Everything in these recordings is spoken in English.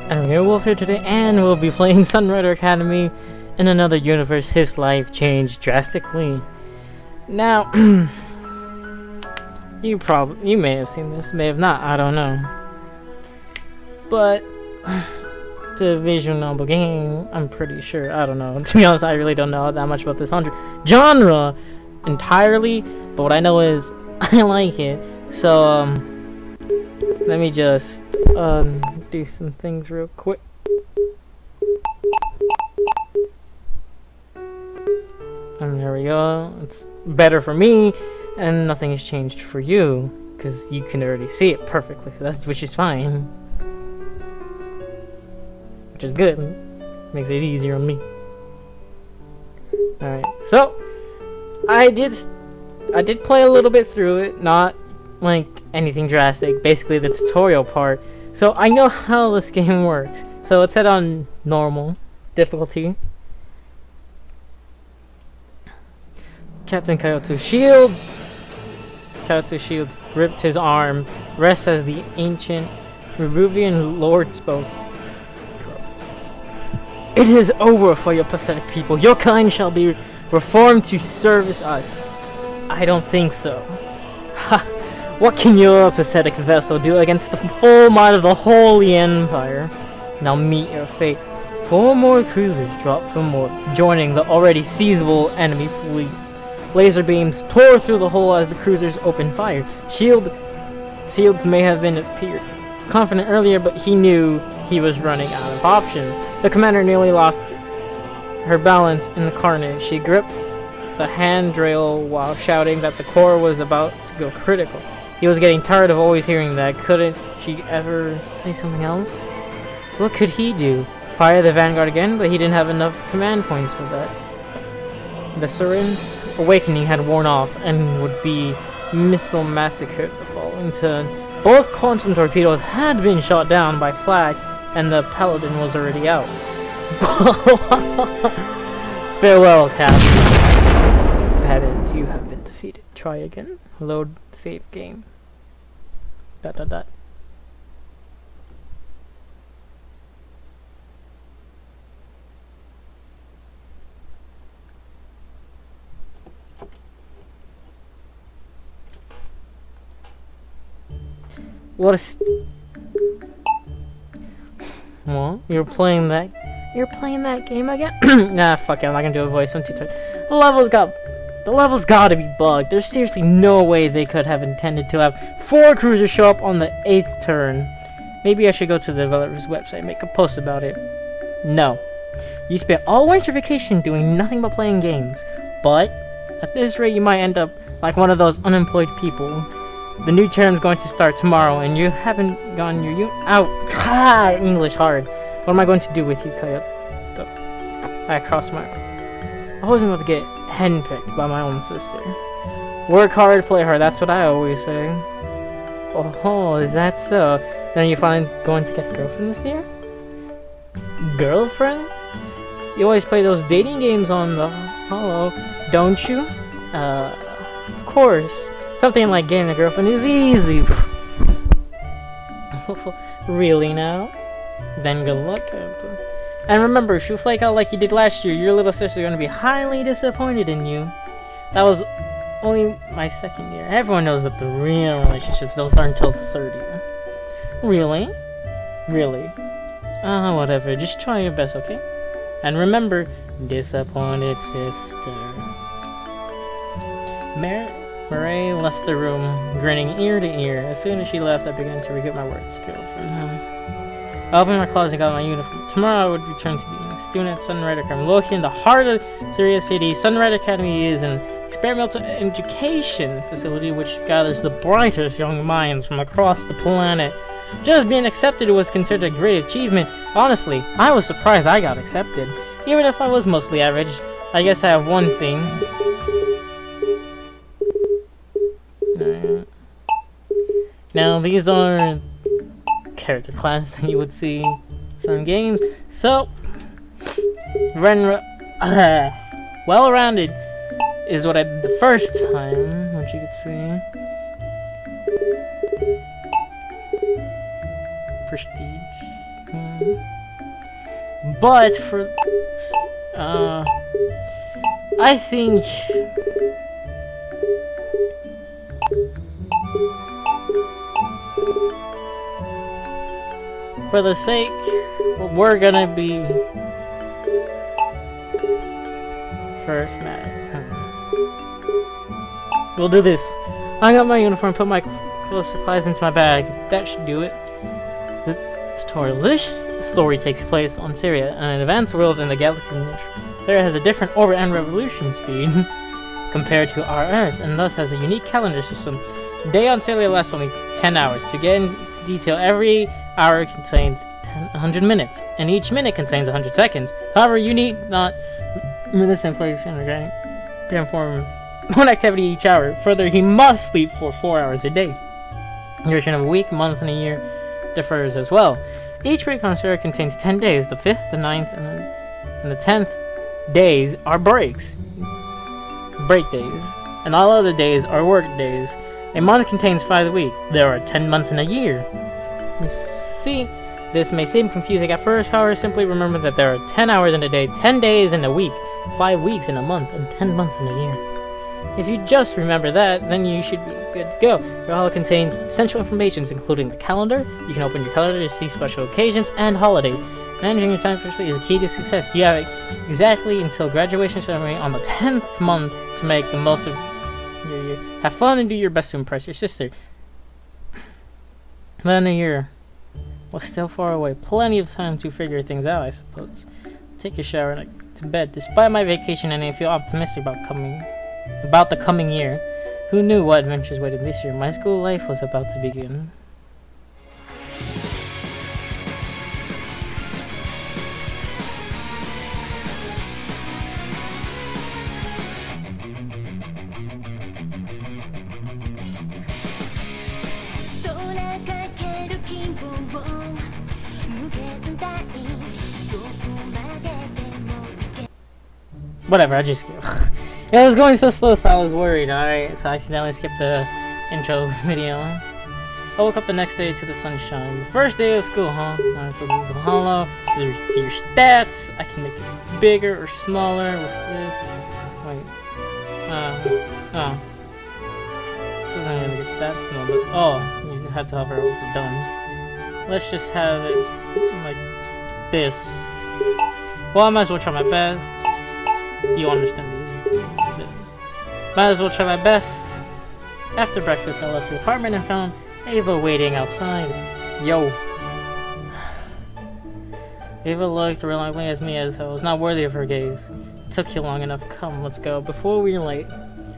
And we're Wolf here today, and we'll be playing Sunrider Academy. In another universe, his life changed drastically. Now, you may have seen this, may have not, I don't know. But it's a visual novel game, I'm pretty sure. I don't know. To be honest, I really don't know that much about this genre entirely. But what I know is I like it. So let me just do some things real quick. And there we go. It's better for me, and nothing has changed for you because you can already see it perfectly. Which is fine, which is good. Makes it easier on me. All right, so I did play a little bit through it, not like anything drastic. Basically, the tutorial part. So I know how this game works. So it's set on normal difficulty. Captain Coyote's shield ripped his arm, rests as the ancient Peruvian lord spoke. It is over for your pathetic people. Your kind shall be reformed to service us. I don't think so. Ha! What can your pathetic vessel do against the full might of the Holy Empire? Now meet your fate. 4 more cruisers dropped from more, joining the already seizable enemy fleet. Laser beams tore through the hull as the cruisers opened fire. Shields may have been appeared confident earlier, but he knew he was running out of options. The commander nearly lost her balance in the carnage. She gripped the handrail while shouting that the core was about to go critical. He was getting tired of always hearing that. Couldn't she ever say something else? What could he do? Fire the Vanguard again? But he didn't have enough command points for that. The Seren's awakening had worn off and would be missile massacred the following turn. Both quantum torpedoes had been shot down by Flag, and the Paladin was already out. Farewell, Captain. Paladin, you have been defeated. Try again. Load save game. ... What a well, you're playing that game again? Nah, fuck it, I'm not gonna do a voice. I'm too tired. The level's gotta be bugged. There's seriously no way they could have intended to have 4 cruisers show up on the 8th turn. Maybe I should go to the developer's website and make a post about it. No. You spent all winter vacation doing nothing but playing games. But at this rate you might end up like one of those unemployed people. The new term's going to start tomorrow, and you haven't gotten your unit out. Ah, English hard. What am I going to do with you, Coyote? I crossed my arms. I wasn't about to get henpecked by my own sister. Work hard, play hard. That's what I always say. Oh, is that so? Then are you finally going to get a girlfriend this year? Girlfriend? You always play those dating games on the Holo, don't you? Of course. Something like getting a girlfriend is easy. Really now? Then good luck. And remember, if you flake out like you did last year, your little sister's gonna be highly disappointed in you. That was only my 2nd year. Everyone knows that the real relationships don't start until the 3rd year. Really? Really? Whatever. Just try your best, okay? And remember, disappointed sister. Murray left the room, grinning ear to ear. As soon as she left, I began to regroup my work skills. I opened my closet and got my uniform. Tomorrow I would return to being a student at Sunrider Academy. Located in the heart of Syria City, Sunrider Academy is an experimental education facility which gathers the brightest young minds from across the planet. Just being accepted was considered a great achievement. Honestly, I was surprised I got accepted. Even if I was mostly average, I guess I have one thing. Now these are character classes that you would see in some games. So, well-rounded is what I did the first time, which you could see. Prestige. But for I think for the sake, we're gonna be first match. We'll do this. I got my uniform, put my clothes supplies into my bag. That should do it. The tutorial. This story takes place on Syria, an advanced world in the galaxy. Syria has a different orbit and revolution speed compared to our Earth, and thus has a unique calendar system. A day on Syria lasts only 10 hours. To get into detail, every hour contains 100 minutes, and each minute contains 100 seconds. However, you need not minutes and place and inform one activity each hour. Further, he must sleep for 4 hours a day. Duration of a week, month, and a year differs as well. Each week on Syria contains 10 days. The 5th, the 9th, and the 10th days are break days, and all other days are work days. A month contains 5 weeks. There are 10 months in a year. You see, this may seem confusing at first, however, simply remember that there are 10 hours in a day, 10 days in a week, 5 weeks in a month, and 10 months in a year. If you just remember that, then you should be good to go. Your holo contains essential information, including the calendar. You can open your calendar to see special occasions and holidays. Managing your time efficiently is a key to success. You have exactly until graduation ceremony on the 10th month to make the most of your year. Have fun and do your best to impress your sister. Then a year was still far away. Plenty of time to figure things out, I suppose. Take a shower and to bed. Despite my vacation, and I feel optimistic about the coming year. Who knew what adventures waited this year? My school life was about to begin. Whatever, I just it was going so slow, so I was worried. Alright, so I accidentally skipped the intro video. I woke up the next day to the sunshine. The first day of school, huh? I have to leave the holo. You see your stats. I can make it bigger or smaller with this. Wait. Doesn't really get that small, but you have to hover over done. Let's just have it like this. Well, I might as well try my best. You understand these. Might as well try my best. After breakfast, I left the apartment and found Ava waiting outside. Yo. Ava looked reluctantly at me as I was not worthy of her gaze. It took you long enough. Come, let's go. Before we're late.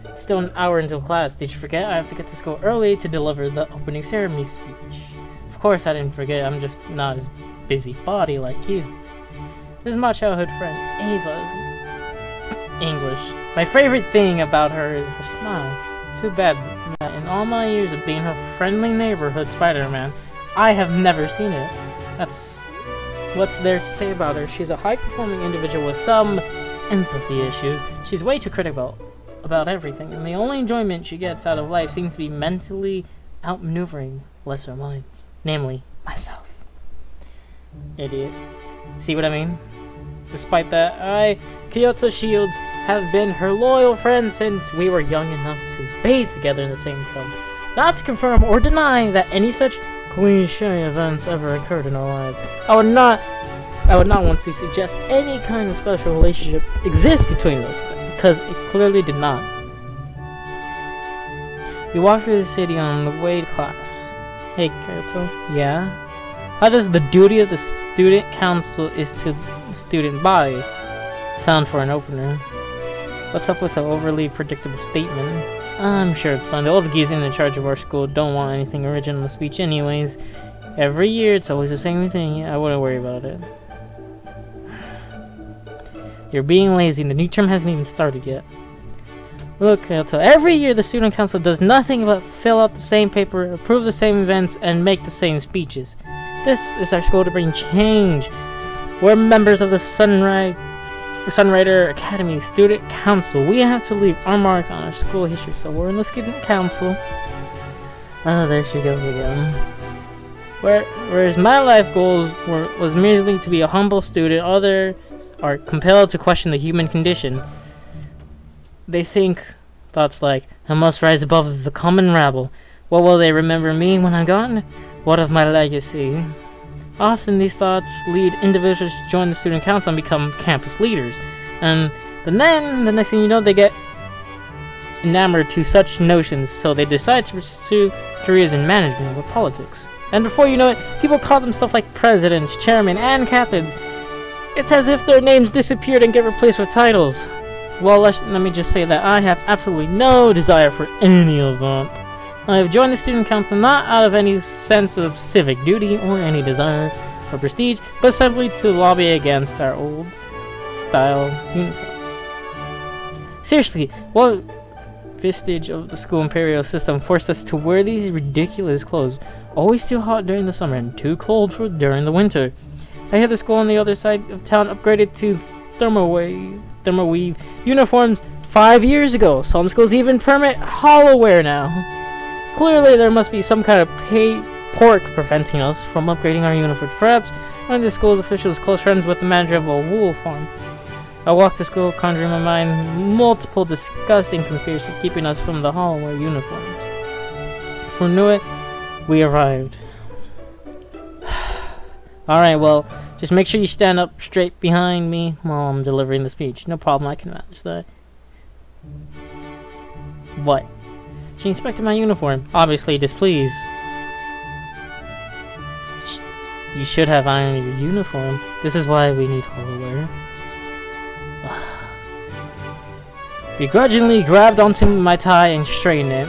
It's still an hour until class. Did you forget? I have to get to school early to deliver the opening ceremony speech. Of course I didn't forget. I'm just not as busybody like you. This is my childhood friend, Ava. English. My favorite thing about her is her smile. Too bad that in all my years of being her friendly neighborhood Spider-Man, I have never seen it. That's what's there to say about her. She's a high-performing individual with some empathy issues. She's way too critical about everything, and the only enjoyment she gets out of life seems to be mentally outmaneuvering lesser minds. Namely, myself. Idiot. See what I mean? Despite that, Kyoto Shields, have been her loyal friend since we were young enough to bathe together in the same tub. Not to confirm or deny that any such cliche events ever occurred in our lives. I would not want to suggest any kind of special relationship exists between us, because it clearly did not. We walked through the city on the way to class. Hey, Kyoto. Yeah? How does the duty of the student council is to the student body sound for an opener? What's up with the overly predictable statement? I'm sure it's fine. The old geese in charge of our school don't want anything original in the speech anyways. Every year it's always the same thing. I wouldn't worry about it. You're being lazy and the new term hasn't even started yet. Look, Kyoto, every year the student council does nothing but fill out the same paper, approve the same events, and make the same speeches. This is our school to bring change. We're members of the Sunrider Academy Student Council. We have to leave our marks on our school history, so we're in the student council. Oh, there she goes again. Whereas my life goals was merely to be a humble student, others are compelled to question the human condition. They think thoughts like, I must rise above the common rabble. What will they remember me when I'm gone? What of my legacy? Often these thoughts lead individuals to join the student council and become campus leaders. And then, the next thing you know, they get enamored to such notions, so they decide to pursue careers in management or politics. And before you know it, people call them stuff like presidents, chairmen, and captains. It's as if their names disappeared and get replaced with titles. Well, let me just say that I have absolutely no desire for any of that. I have joined the student council not out of any sense of civic duty or any desire for prestige, but simply to lobby against our old style uniforms. Seriously, what vestige of the school imperial system forced us to wear these ridiculous clothes? Always too hot during the summer and too cold for during the winter. I hear the school on the other side of town upgraded to thermoweave uniforms 5 years ago. Some schools even permit hollow wear now. Clearly there must be some kind of pork preventing us from upgrading our uniforms. Perhaps one of the school's officials is close friends with the manager of a wool farm. I walk to school conjuring in my mind multiple disgusting conspiracies keeping us from the hollow wear uniforms. Before we knew it, we arrived. Alright, well, just make sure you stand up straight behind me while I'm delivering the speech. No problem, I can manage that. What? She inspected my uniform, obviously displeased. You should have ironed your uniform. This is why we need hollow wear. Begrudgingly grabbed onto my tie and straightened it.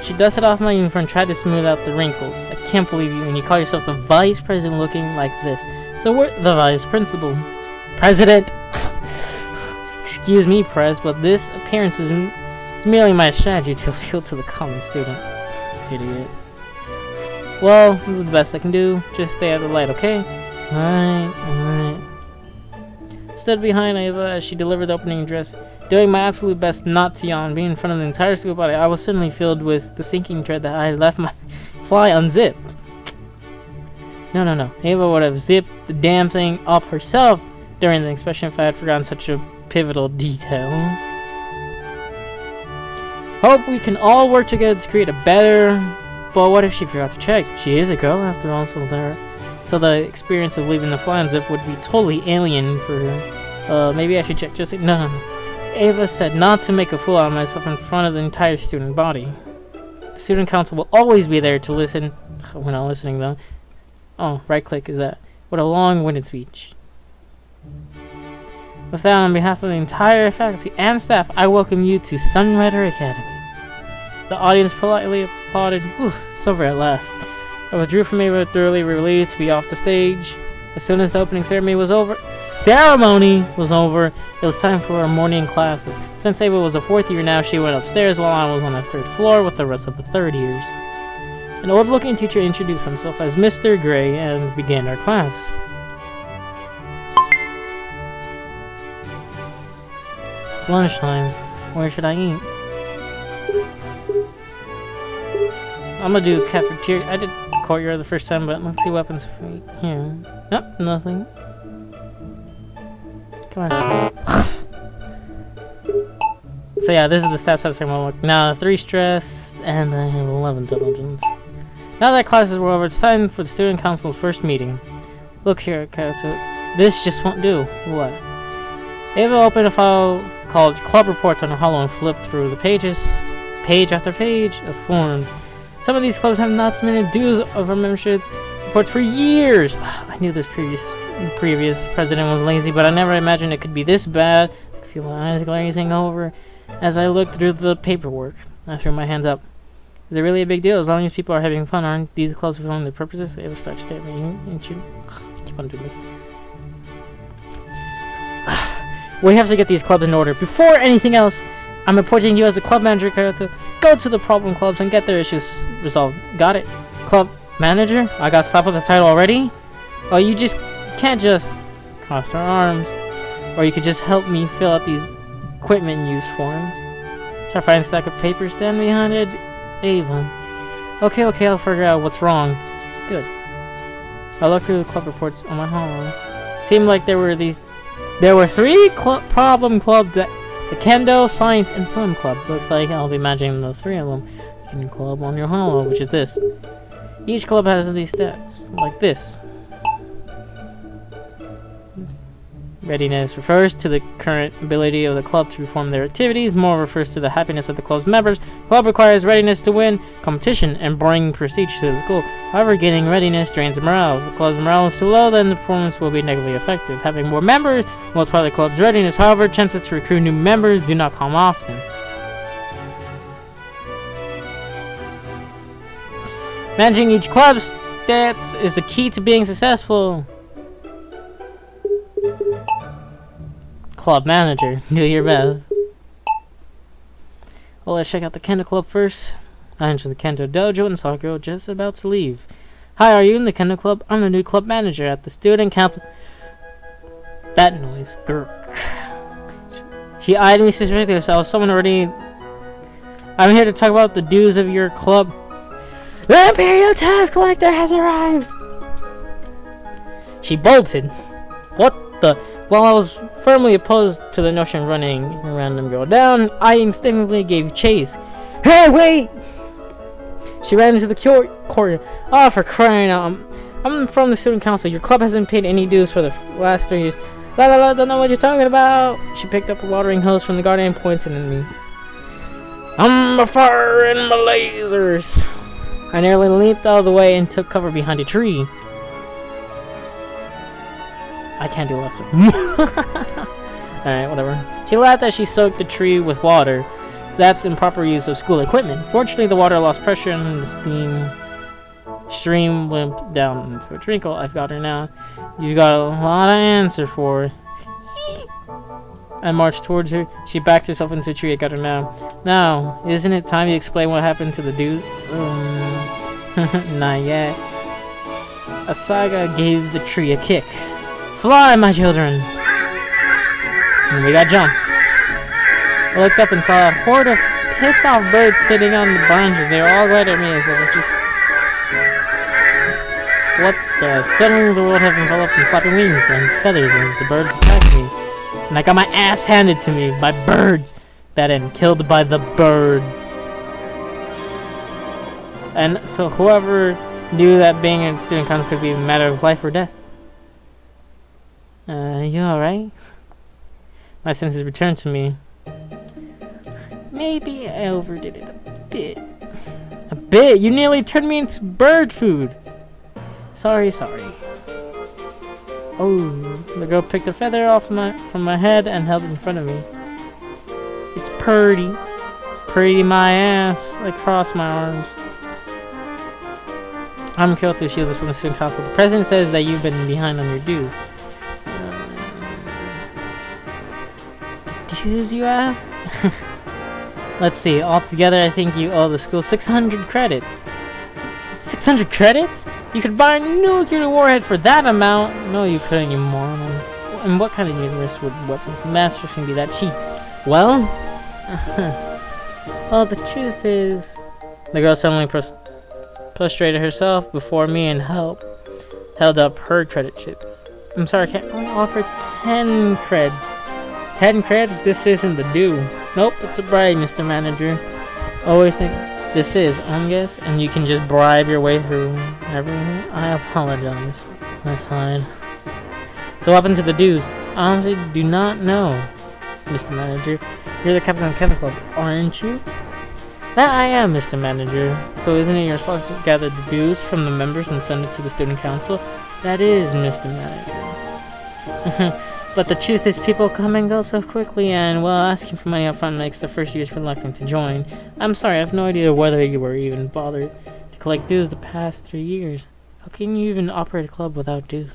She dusted off my uniform and tried to smooth out the wrinkles. I can't believe you, and you call yourself the vice president looking like this. So we're the vice principal. President! Excuse me, Prez, but this appearance is merely my strategy to appeal to the common student. Idiot. Well, this is the best I can do. Just stay out of the light, okay? Alright. Stood behind Ava as she delivered the opening address, doing my absolute best not to yawn. Being in front of the entire school body, I was suddenly filled with the sinking dread that I had left my fly unzipped. No. Ava would have zipped the damn thing up herself during the inspection if I had forgotten such a pivotal detail. Hope we can all work together to create a better... But what if she forgot to check? She is a girl after all, so the experience of leaving the fly unzipped would be totally alien for her. Maybe I should check. Just no. Ava said not to make a fool out of myself in front of the entire student body. The student council will always be there to listen. We're not listening though. Oh, right click is that. What a long-winded speech. With that, on behalf of the entire faculty and staff, I welcome you to Sunrider Academy. The audience politely applauded. Whew, it's over at last. I withdrew from Ava, thoroughly relieved to be off the stage. As soon as the opening ceremony was over, it was time for our morning classes. Since Ava was a fourth year now, she went upstairs while I was on the third floor with the rest of the third years. An old-looking teacher introduced himself as Mr. Gray and began our class. It's lunchtime. Where should I eat? I'm gonna do cafeteria. I did courtyard the first time, but let's see weapons here. Nope, nothing. Come on. So yeah, this is the stats set ceremony. Now 3 stress, and I have 11 intelligence. Now that classes were over, it's time for the student council's first meeting. Look here, Kato. This just won't do. What? Ava opened a file called Club Reports on a hollow and flipped through the pages, page after page of forms. Some of these clubs have not submitted dues of our memberships reports for years. I knew this previous president was lazy, but I never imagined it could be this bad. I feel my eyes glazing over as I looked through the paperwork. I threw my hands up. Is it really a big deal? As long as people are having fun, aren't these clubs fulfilling their purposes? Ava starts staring at me, and you keep on doing this. We have to get these clubs in order. Before anything else, I'm appointing you as the club manager, to go to the problem clubs and get their issues resolved. Got it? Club manager? I got slapped with the title already? Oh, you can't just cross our arms. Or you could just help me fill out these equipment use forms. Try to find a stack of papers, stand behind it. Ava. Okay, I'll figure out what's wrong. Good. I looked through the club reports on my home. Seemed like there were 3 problem clubs: the Kendo, Science, and Swim Club. Looks like I'll be managing the 3 of them. Kendo Club on your home, which is this. Each club has these stats, like this. Readiness refers to the current ability of the club to perform their activities. More refers to the happiness of the club's members. Club requires readiness to win competition and bring prestige to the school. However, gaining readiness drains morale. If the club's morale is too low, then the performance will be negatively affected. Having more members multiply the club's readiness. However, chances to recruit new members do not come often. Managing each club's stats is the key to being successful. Club manager, do your best. Well, let's check out the Kendo Club first. I enter the Kendo Dojo and saw a girl just about to leave. Hi, are you in the Kendo Club? I'm the new club manager at the student council. That noise. Grr. She eyed me suspiciously, so I was someone already. I'm here to talk about the dues of your club. The Imperial Tax Collector has arrived! She bolted. What the? While I was firmly opposed to the notion of running a random girl down, I instinctively gave chase. Hey, wait! She ran into the courtyard. Oh, for crying out. I'm from the student council. Your club hasn't paid any dues for the last 3 years. La la la, don't know what you're talking about. She picked up a watering hose from the guardian and pointed at me. I'm a fire and my lasers. I nearly leaped out of the way and took cover behind a tree. I can't do left. Alright, whatever. She laughed as she soaked the tree with water. That's improper use of school equipment. Fortunately, the water lost pressure and the steam stream limped down into a trickle. I've got her now. You got a lot to answer for. I marched towards her. She backed herself into a tree. I got her now. Now, isn't it time you explain what happened to the dude? Not yet. Asaga gave the tree a kick. Fly, my children! And we got jumped. I looked up and saw a horde of pissed off birds sitting on the branches. They were all glad at me as if it just... What the? Suddenly the world had enveloped in flapping wings and feathers as the birds attacked me. And I got my ass handed to me by birds. That end, killed by the birds. And so whoever knew that being a student council could be a matter of life or death. You alright? My senses returned to me. Maybe I overdid it a bit. A bit? You nearly turned me into bird food! Sorry. Oh, the girl picked a feather off from my head and held it in front of me. It's pretty. Pretty my ass. I crossed my arms. I'm Kyoto Shields from the student council. The president says that you've been behind on your dues. Dues, you ask? Let's see. Altogether, I think you owe the school 600 credits. 600 credits? You could buy a nuclear warhead for that amount. No, you couldn't, you moron. And what kind of universe would weapons masters can be that cheap? Well, well, the truth is, the girl suddenly prostrated herself before me and held up her credit chips. I'm sorry, I can't only offer 10 creds. 10 creds? This isn't the due. Nope, it's a bribe, Mr. Manager. Always think this is, I guess, and you can just bribe your way through everything. I apologize. I sighed. So what happened to the dues? Honestly, do not know, Mr. Manager. You're the captain of the Kendo Club, aren't you? That I am, Mr. Manager. So isn't it your responsibility to gather the dues from the members and send it to the student council? That is, Mr. Manager. But the truth is, people come and go so quickly, and, well, asking for money up front makes the first years reluctant to join. I'm sorry, I have no idea whether you were even bothered to collect dues the past 3 years. How can you even operate a club without dues?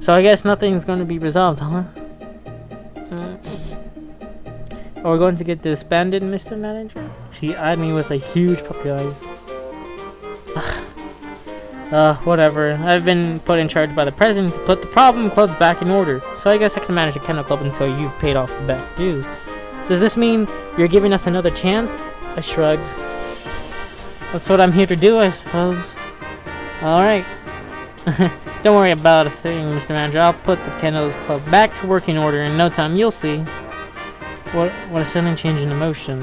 So I guess nothing's going to be resolved, huh? Are we going to get disbanded, Mr. Manager? She eyed me with a huge puppy eyes. Whatever. I've been put in charge by the president to put the problem clubs back in order. So I guess I can manage the Kendo Club until you've paid off the back dues. Does this mean you're giving us another chance? I shrugged. That's what I'm here to do, I suppose. Alright. Don't worry about a thing, Mr. Manager. I'll put the Candles Club back to working order in no time. You'll see. What a sudden change in emotion.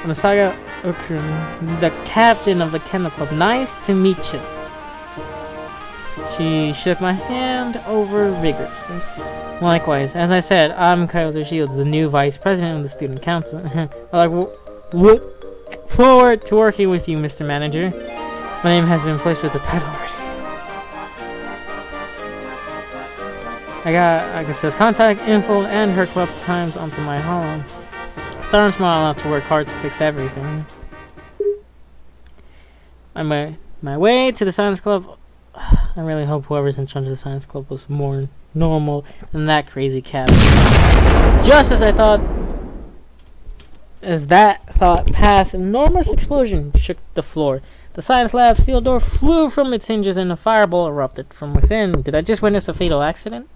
Anastasia Ukran, the captain of the Candle Club. Nice to meet you. She shook my hand over vigorously. Likewise, as I said, I'm Kaiser Shields, the new vice president of the student council. I look forward to working with you, Mr. Manager. My name has been placed with the title already. I can set contact info and her club times onto my home. Star and Smile out to work hard to fix everything. My way to the science club. I really hope whoever's in charge of the science club was more normal than that crazy cat. Just as I thought, that thought passed, an enormous explosion shook the floor. The science lab steel door flew from its hinges and a fireball erupted from within. Did I just witness a fatal accident?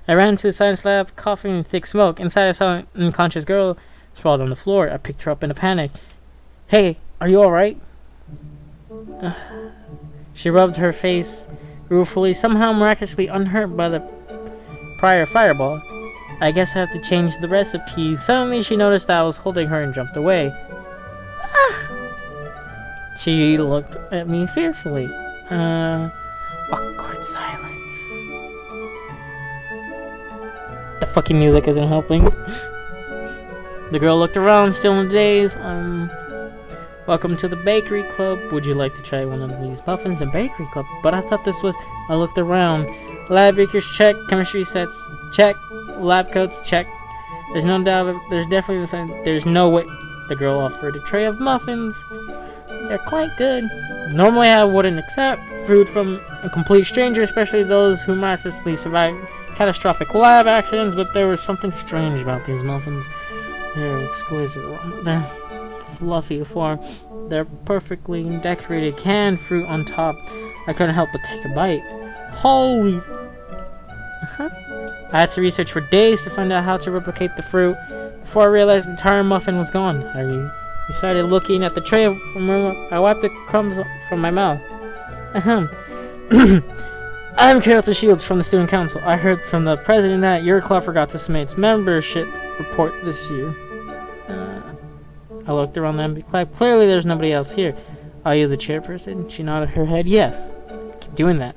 I ran to the science lab, coughing in thick smoke. Inside, I saw an unconscious girl sprawled on the floor. I picked her up in a panic. Hey, are you alright? She rubbed her face ruefully, somehow miraculously unhurt by the prior fireball. I guess I have to change the recipe. Suddenly, she noticed that I was holding her and jumped away. She looked at me fearfully. Awkward silence. The fucking music isn't helping. The girl looked around, still in a daze. Welcome to the bakery club. Would you like to try one of these muffins? The bakery club? But I thought this was... I looked around. Lab bakers, check. Chemistry sets, check. Lab coats, check. There's no doubt, there's definitely... There's no way... The girl offered a tray of muffins. They're quite good. Normally I wouldn't accept food from a complete stranger, especially those who miraculously survived catastrophic lab accidents, but there was something strange about these muffins. They're exquisite. They're fluffy form. They're perfectly decorated canned fruit on top. I couldn't help but take a bite. Holy... I had to research for days to find out how to replicate the fruit. Before I realized the entire muffin was gone, I decided looking at the tray. I wiped the crumbs from my mouth. I'm Carlton Shields from the Student Council. I heard from the president that your club forgot to submit its membership report this year. I looked around the empty club. Clearly there's nobody else here. Are you the chairperson? She nodded her head. Yes. Keep doing that.